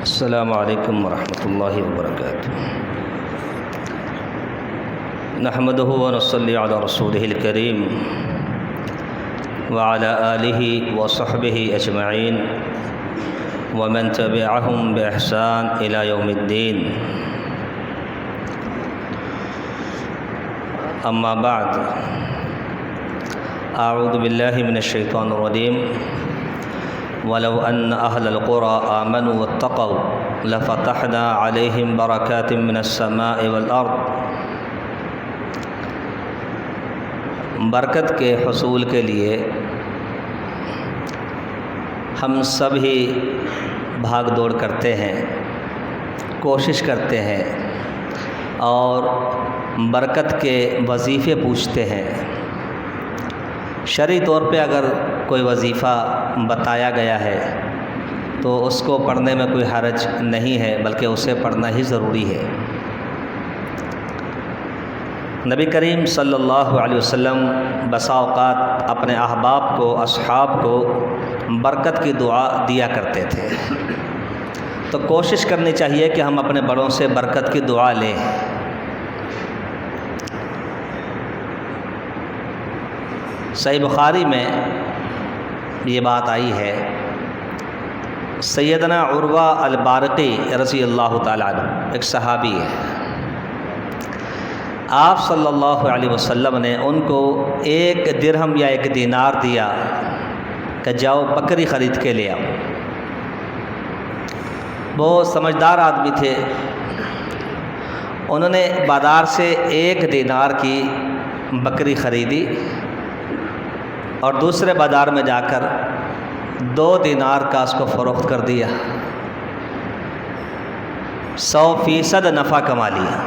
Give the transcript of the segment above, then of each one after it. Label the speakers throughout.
Speaker 1: السلام علیکم ورحمۃ اللہ وبرکاتہ۔ نحمدہ ونصلی علی رسولہ الکریم وعلی آلہ وصحبہ اجمعین ومن تبعہم بإحسان الی یوم الدین۔ اما بعد، اعوذ باللہ من الشیطان الرجیم۔ وَلَوْ أَنَّ أَهْلَ الْقُرَىٰ آمَنُوا وَاتَّقَوْا لَفَتَحْنَا عَلَيْهِمْ بَرَكَاتٍ مِّنَ السَّمَاءِ وَالْأَرْضِ۔ برکت کے حصول کے لیے ہم سب ہی بھاگ دوڑ کرتے ہیں، کوشش کرتے ہیں اور برکت کے وظیفے پوچھتے ہیں۔ شرعی طور پہ اگر کوئی وظیفہ بتایا گیا ہے تو اس کو پڑھنے میں کوئی حرج نہیں ہے، بلکہ اسے پڑھنا ہی ضروری ہے۔ نبی کریم صلی اللہ علیہ وسلم بسا اوقات اپنے احباب کو، اصحاب کو برکت کی دعا دیا کرتے تھے، تو کوشش کرنی چاہیے کہ ہم اپنے بڑوں سے برکت کی دعا لیں۔ صحیح بخاری میں یہ بات آئی ہے، سیدنا عروہ البارقی رضی اللہ تعالیٰ عنہ ایک صحابی ہے، آپ صلی اللہ علیہ وسلم نے ان کو 1 درہم یا 1 دینار دیا کہ جاؤ بکری خرید کے لے آؤ۔ وہ سمجھدار آدمی تھے، انہوں نے بازار سے 1 دینار کی بکری خریدی اور دوسرے بازار میں جا کر 2 دینار کا اس کو فروخت کر دیا، 100% نفع کما لیا۔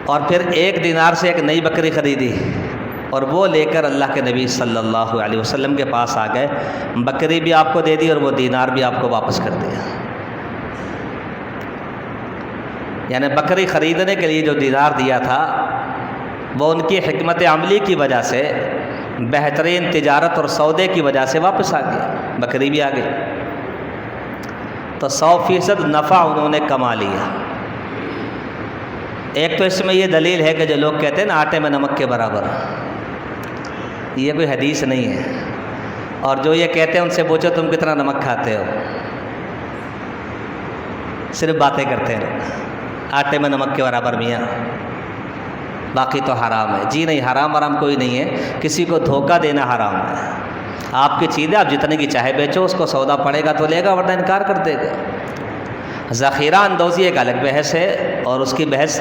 Speaker 1: اور پھر 1 دینار سے ایک نئی بکری خریدی اور وہ لے کر اللہ کے نبی صلی اللہ علیہ وسلم کے پاس آ گئے، بکری بھی آپ کو دے دی اور وہ دینار بھی آپ کو واپس کر دیا۔ یعنی بکری خریدنے کے لیے جو دینار دیا تھا وہ ان کی حکمت عملی کی وجہ سے، بہترین تجارت اور سودے کی وجہ سے واپس آ گیا، بکری بھی آ گئی، تو 100% نفع انہوں نے کما لیا۔ ایک تو اس میں یہ دلیل ہے کہ جو لوگ کہتے ہیں نا آٹے میں نمک کے برابر، یہ کوئی حدیث نہیں ہے، اور جو یہ کہتے ہیں ان سے پوچھو تم کتنا نمک کھاتے ہو، صرف باتیں کرتے ہیں، آٹے میں نمک کے برابر میاں، باقی تو حرام ہے۔ جی نہیں، حرام کوئی نہیں ہے، کسی کو دھوکہ دینا حرام ہے۔ آپ کی چیزیں آپ جتنے کی چاہے بیچو، اس کو سودا پڑے گا تو لے گا ورنہ انکار کر دے گا۔ ذخیرہ اندوزی ایک الگ بحث ہے، اور اس کی بحث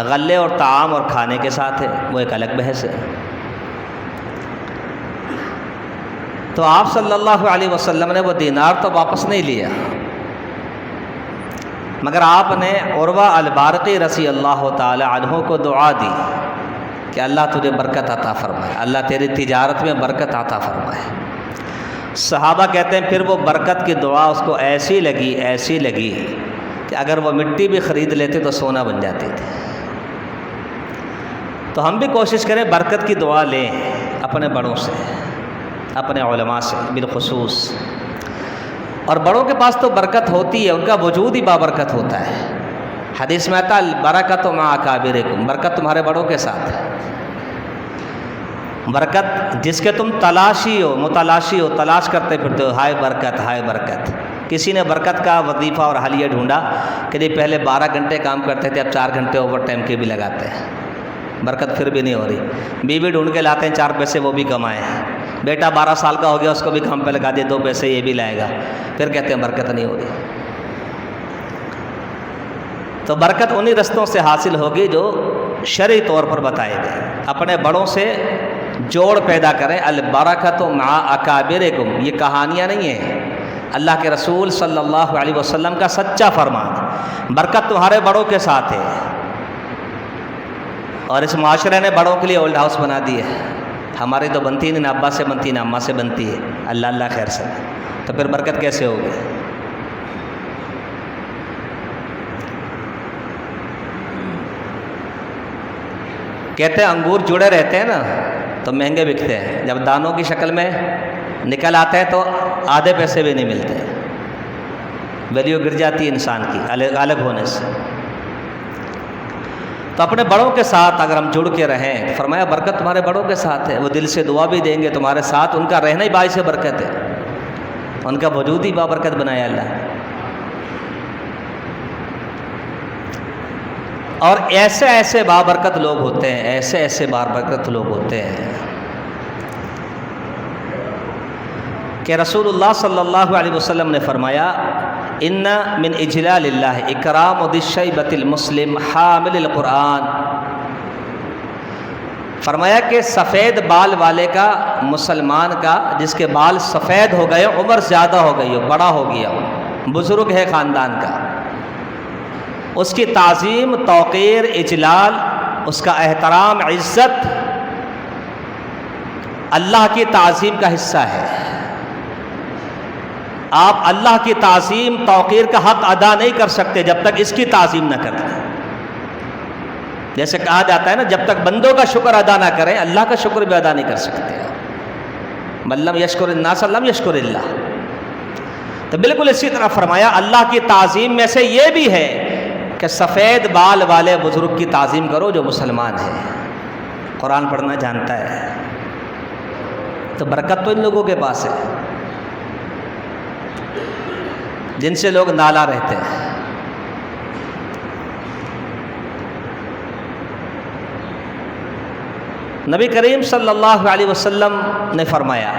Speaker 1: غلے اور طعام اور کھانے کے ساتھ ہے، وہ ایک الگ بحث ہے۔ تو آپ صلی اللہ علیہ وسلم نے وہ دینار تو واپس نہیں لیا، مگر آپ نے عروہ البارقی رضی اللہ تعالی عنہ کو دعا دی کہ اللہ تجھے برکت عطا فرمائے، اللہ تیری تجارت میں برکت عطا فرمائے۔ صحابہ کہتے ہیں پھر وہ برکت کی دعا اس کو ایسی لگی کہ اگر وہ مٹی بھی خرید لیتے تو سونا بن جاتی تھی۔ تو ہم بھی کوشش کریں برکت کی دعا لیں اپنے بڑوں سے، اپنے علماء سے بالخصوص، اور بڑوں کے پاس تو برکت ہوتی ہے، ان کا وجود ہی بابرکت ہوتا ہے۔ حدیث میں آتا البرکۃ مع اکابرکم، برکت تمہارے بڑوں کے ساتھ ہے۔ برکت جس کے تم متلاشی ہو، تلاش کرتے پھرتے ہو، ہائے برکت۔ کسی نے برکت کا وظیفہ اور حلیہ ڈھونڈا کہ نہیں پہلے 12 گھنٹے کام کرتے تھے، اب 4 گھنٹے اوور ٹائم کے بھی لگاتے ہیں، برکت پھر بھی نہیں ہو رہی۔ بیوی ڈھونڈ کے لاتے ہیں 4 پیسے وہ بھی کمائیں، بیٹا 12 سال کا ہو گیا اس کو بھی کام پہ لگا دیا، 2 پیسے یہ بھی لائے گا، پھر کہتے ہیں برکت نہیں ہو رہی۔ تو برکت انہی رستوں سے حاصل ہوگی جو شرعی طور پر بتائے گئے۔ اپنے بڑوں سے جوڑ پیدا کریں، البرکۃ مع اکابرکم، یہ کہانیاں نہیں ہیں، اللہ کے رسول صلی اللہ علیہ وسلم کا سچا فرمان، برکت تمہارے بڑوں کے ساتھ ہے۔ اور اس معاشرے نے بڑوں کے لیے اولڈ ہاؤس بنا دی ہے، ہماری تو بنتی نہیں، نہ ابا سے بنتی نہ اماں سے بنتی ہے، اللہ خیر سے، تو پھر برکت کیسے ہوگی؟ کہتے ہیں انگور جڑے رہتے ہیں نا تو مہنگے بکتے ہیں، جب دانوں کی شکل میں نکل آتے ہیں تو آدھے پیسے بھی نہیں ملتے، ویلیو گر جاتی ہے انسان کی الگ ہونے سے۔ تو اپنے بڑوں کے ساتھ اگر ہم جڑ کے رہیں، فرمایا برکت تمہارے بڑوں کے ساتھ ہے، وہ دل سے دعا بھی دیں گے تمہارے ساتھ، ان کا رہنا ہی باعث برکت ہے، ان کا وجود ہی بابرکت بنایا اللہ۔ اور ایسے ایسے بابرکت لوگ ہوتے ہیں، ایسے ایسے بابرکت لوگ ہوتے ہیں کہ رسول اللہ صلی اللہ علیہ وسلم نے فرمایا ان من اجلال اللہ اکرام ذی الشیبۃ المسلم حامل القرآن، فرمایا کہ سفید بال والے کا، مسلمان کا جس کے بال سفید ہو گئے، عمر زیادہ ہو گئی ہو، بڑا ہو گیا ہو، بزرگ ہے خاندان کا، اس کی تعظیم، توقیر، اجلال، اس کا احترام، عزت اللہ کی تعظیم کا حصہ ہے۔ آپ اللہ کی تعظیم، توقیر کا حق ادا نہیں کر سکتے جب تک اس کی تعظیم نہ کریں۔ جیسے کہا جاتا ہے نا، جب تک بندوں کا شکر ادا نہ کریں اللہ کا شکر بھی ادا نہیں کر سکتے۔ من لم یشکر الناس لم یشکر اللہ۔ تو بالکل اسی طرح فرمایا اللہ کی تعظیم میں سے یہ بھی ہے کہ سفید بال والے بزرگ کی تعظیم کرو جو مسلمان ہے، قرآن پڑھنا جانتا ہے۔ تو برکت تو ان لوگوں کے پاس ہے جن سے لوگ نالا رہتے ہیں۔ نبی کریم صلی اللہ علیہ وسلم نے فرمایا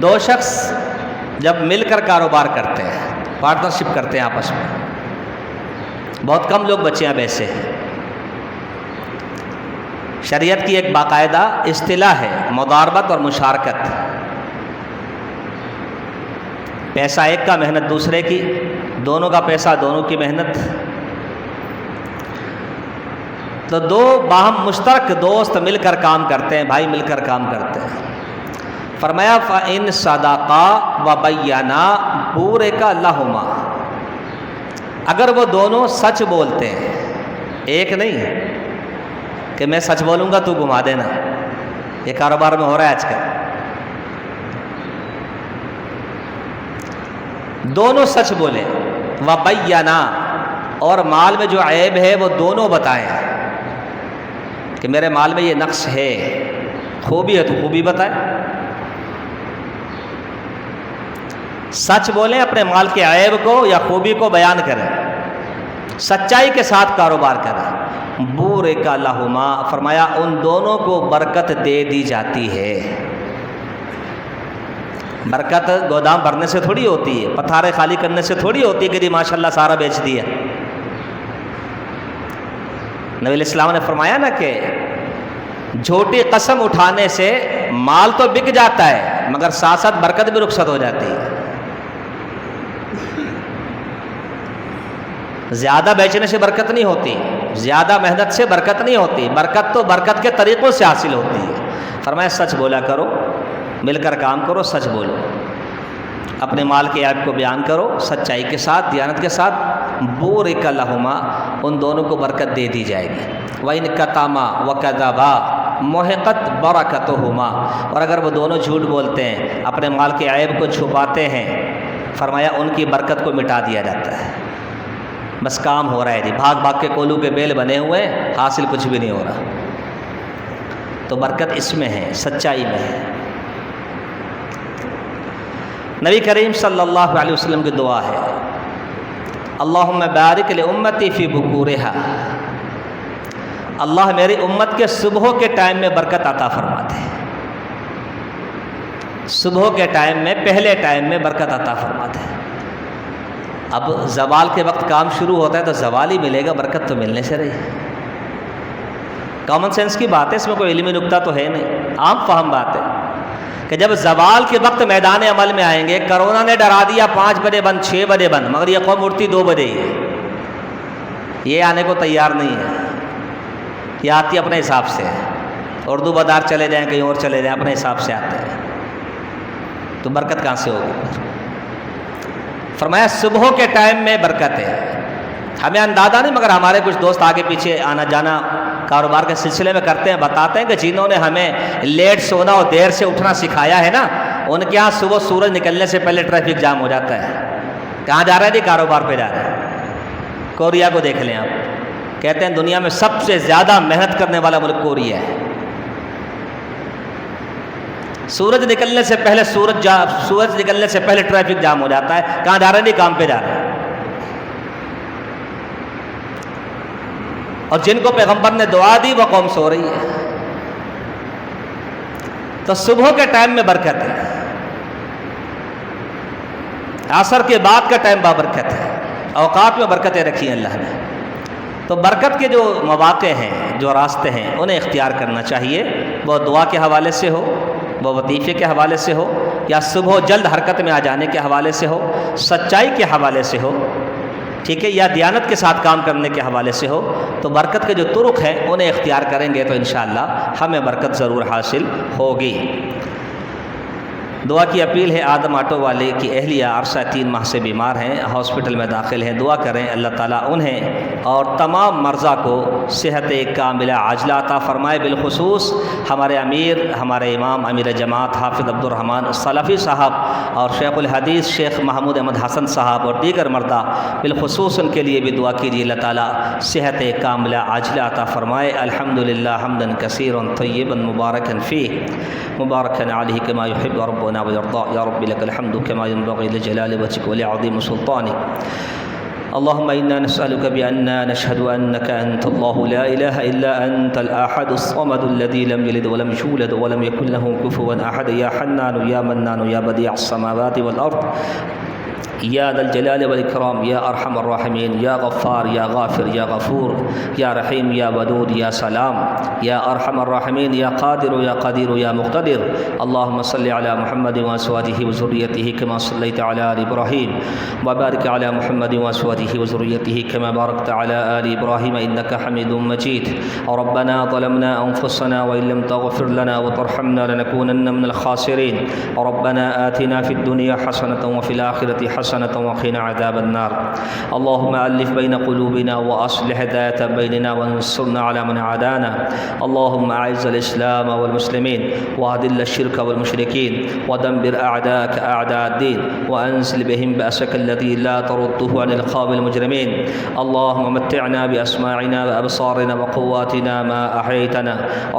Speaker 1: دو شخص جب مل کر کاروبار کرتے ہیں، پارٹنرشپ کرتے ہیں آپس میں، بہت کم لوگ بچے ہیں ایسے، شریعت کی ایک باقاعدہ اصطلاح ہے مضاربت اور مشارکت، پیسہ ایک کا محنت دوسرے کی، دونوں کا پیسہ دونوں کی محنت۔ تو دو باہم مشترک دوست مل کر کام کرتے ہیں، بھائی مل کر کام کرتے ہیں۔ فرمایا فَإِن صَدَقَا وَبَيَّنَا بُورِكَ لَهُمَا، اگر وہ دونوں سچ بولتے ہیں، ایک نہیں کہ میں سچ بولوں گا تو گھما دینا، یہ کاروبار میں ہو رہا ہے آج کل، دونوں سچ بولیں، وَبَيَّنَا، اور مال میں جو عیب ہے وہ دونوں بتائیں کہ میرے مال میں یہ نقص ہے، خوبی ہے تو خوبی بتائیں، سچ بولیں، اپنے مال کے عیب کو یا خوبی کو بیان کریں، سچائی کے ساتھ کاروبار کریں۔ بورک لہما، فرمایا ان دونوں کو برکت دے دی جاتی ہے۔ برکت گودام بھرنے سے تھوڑی ہوتی ہے، پتھارے خالی کرنے سے تھوڑی ہوتی ہے کہ جی ماشاءاللہ سارا بیچ دیا۔ نبی علیہ السلام نے فرمایا نا کہ جھوٹی قسم اٹھانے سے مال تو بک جاتا ہے مگر ساتھ ساتھ برکت بھی رخصت ہو جاتی ہے۔ زیادہ بیچنے سے برکت نہیں ہوتی، زیادہ محنت سے برکت نہیں ہوتی، برکت تو برکت کے طریقوں سے حاصل ہوتی ہے۔ فرمایا سچ بولا کرو، مل کر کام کرو، سچ بولو، اپنے مال کے عیب کو بیان کرو، سچائی کے ساتھ، دیانت کے ساتھ، بورک لہما، ان دونوں کو برکت دے دی جائے گی۔ وَإِن كَتَمَا وَكَذَبَا مُحِقَتْ بَرَكَتُهُمَا، اور اگر وہ دونوں جھوٹ بولتے ہیں، اپنے مال کے عیب کو چھپاتے ہیں، فرمایا ان کی برکت کو مٹا دیا جاتا ہے۔ بس کام ہو رہا ہے جی، بھاگ بھاگ کے کولو کے بیل بنے ہوئے، حاصل کچھ بھی نہیں ہو رہا۔ تو برکت اس میں ہے، سچائی میں ہے۔ نبی کریم صلی اللہ علیہ وسلم کی دعا ہے اللہم بارک لامتی فی بکورہا، اللہ میری امت کے صبح کے ٹائم میں برکت عطا فرما دے، صبح کے ٹائم میں، پہلے ٹائم میں برکت عطا فرما دے۔ اب زوال کے وقت کام شروع ہوتا ہے تو زوال ہی ملے گا، برکت تو ملنے سے رہی۔ کامن سینس کی بات ہے، اس میں کوئی علمی نکتہ تو ہے نہیں، عام فہم بات ہے کہ جب زوال کے وقت میدان عمل میں آئیں گے، کرونا نے ڈرا دیا 5 بجے بند، 6 بجے بند، مگر یہ قوم اٹھتی 2 بجے ہی ہے، یہ آنے کو تیار نہیں ہے، یہ آتی اپنے حساب سے ہے، اردو بدار چلے جائیں، کہیں اور چلے جائیں، اپنے حساب سے آتے ہیں، تو برکت کہاں سے ہوگی؟ فرمایا صبح کے ٹائم میں برکت ہے۔ ہمیں اندازہ نہیں مگر ہمارے کچھ دوست آگے پیچھے آنا جانا کاروبار کے سلسلے میں کرتے ہیں، بتاتے ہیں کہ جنہوں نے ہمیں لیٹ سونا اور دیر سے اٹھنا سکھایا ہے نا، ان کے یہاں صبح سورج نکلنے سے پہلے ٹریفک جام ہو جاتا ہے۔ کہاں جا رہے ہیں جی؟ کاروبار پہ جا رہے ہیں۔ کوریا کو دیکھ لیں آپ، کہتے ہیں دنیا میں سب سے زیادہ محنت کرنے والا ملک کوریا ہے۔ سورج نکلنے سے پہلے سورج نکلنے سے پہلے ٹریفک جام ہو جاتا ہے۔ کہاں جا رہے ہیں جی؟ کام پہ جا رہے ہیں۔ اور جن کو پیغمبر نے دعا دی وہ قوم سو رہی ہے۔ تو صبح کے ٹائم میں برکت ہے، عصر کے بعد کا ٹائم بابرکت ہے، اوقات میں برکتیں رکھی ہیں اللہ نے۔ تو برکت کے جو مواقع ہیں، جو راستے ہیں، انہیں اختیار کرنا چاہیے۔ وہ دعا کے حوالے سے ہو، وہ وظیفے کے حوالے سے ہو، یا صبح جلد حرکت میں آ جانے کے حوالے سے ہو، سچائی کے حوالے سے ہو، ٹھیک ہے، یا دیانت کے ساتھ کام کرنے کے حوالے سے ہو۔ تو برکت کے جو طرق ہیں انہیں اختیار کریں گے تو انشاءاللہ ہمیں برکت ضرور حاصل ہوگی۔ دعا کی اپیل ہے آدم آٹو والے کی اہلیہ عرصہ 3 ماہ سے بیمار ہیں، ہاسپٹل میں داخل ہیں۔ دعا کریں اللہ تعالیٰ انہیں اور تمام مرضى کو صحت کاملہ عاجلہ عطا فرمائے۔ بالخصوص ہمارے امیر، ہمارے امام امیر جماعت حافظ عبد الرحمن السلفی صاحب اور شیخ الحدیث شیخ محمود احمد حسن صاحب اور دیگر مردہ، بالخصوص ان کے لیے بھی دعا کیجیے اللہ تعالیٰ صحت کاملہ عاجلہ عطا فرمائے۔ الحمدللہ حمدا کثیرا طیبا مبارکا فیہ مبارکا علیہ کما یحب ربنا ويرضى يا رب لك الحمد كما ينبغي لجلال وجهك ولعظيم سلطانك اللهم إنا نسألك بأننا نشهد أنك أنت الله لا إله إلا أنت الأحد الصمد الذي لم يلد ولم يولد ولم يكن له كفوا أحد يا حنان يا منان يا بديع السماوات والأرض یا ذا الجلال والإکرام یا ارحم الراحمین یا غفار یا غافر یا غفور یا رحیم یا ودود یا سلام یا ارحم الراحمین یا قادر یا قدیر یا مقتدر اللهم صل علی محمد وازواجہ وذریتہ کما صلیت علی آل ابراہیم وبارک علی محمد وازواجہ وذریتہ کما بارکت علی آل ابراہیم انک حمید مجید ربنا ظلمنا انفسنا وإن لم تغفر لنا وترحمنا لنكونن من الخاسرین ربنا آتنا في الدنيا حسنة وفي الآخرة حسنة وقنا عذاب النار اللهم ألف بين قلوبنا وأصلح ذات بيننا وانصرنا على من عادانا اللهم أعز الإسلام والمسلمين وأذل الشرك والمشركين ودمر أعداءك أعداء الدين وأنزل بهم بأسك الذي لا ترده عن القوم المجرمين اللهم متعنا بأسماعنا وأبصارنا وقواتنا ما أحييتنا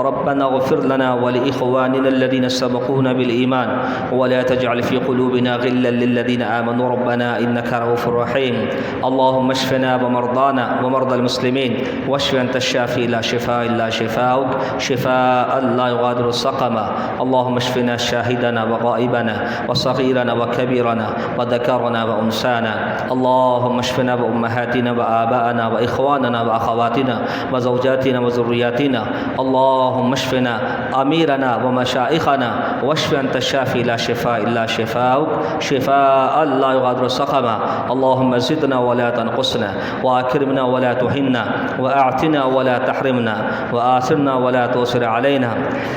Speaker 1: ربنا اغفر لنا ولإخواننا الذين سبقونا بالإيمان ولا تجعل في قلوبنا غلا للذين آمنوا ربنا إنك رؤوف رحيم اللهم اشفنا ومرضانا ومرضى المسلمين واشف أنت الشافي لا شفاء إلا شفاؤك شفاء لا يغادر سقما اللهم اشفنا شاهدنا وغائبنا وصغيرنا وكبيرنا وذكرنا وأنسانا اللهم اشفنا وأمهاتنا وآباءنا وإخواننا وأخواتنا وزوجاتنا وذرياتنا اللهم اشفنا أميرنا ومشائخنا واشف أنت الشافي لا شفاء إلا شفاؤك شفاء لا يغادر سقما اللهم زدنا ولا تنقصنا وأكرمنا ولا تهنا وأعتنا ولا تحرمنا وآثرنا ولا تؤثر علينا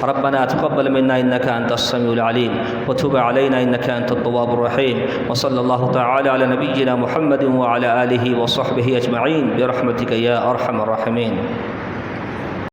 Speaker 1: ربنا تقبل منا إنك أنت السميع العليم وتب علينا إنك أنت التواب الرحيم وصلى الله تعالى على نبينا محمد وعلى آله وصحبه أجمعين برحمتك يا أرحم الراحمين.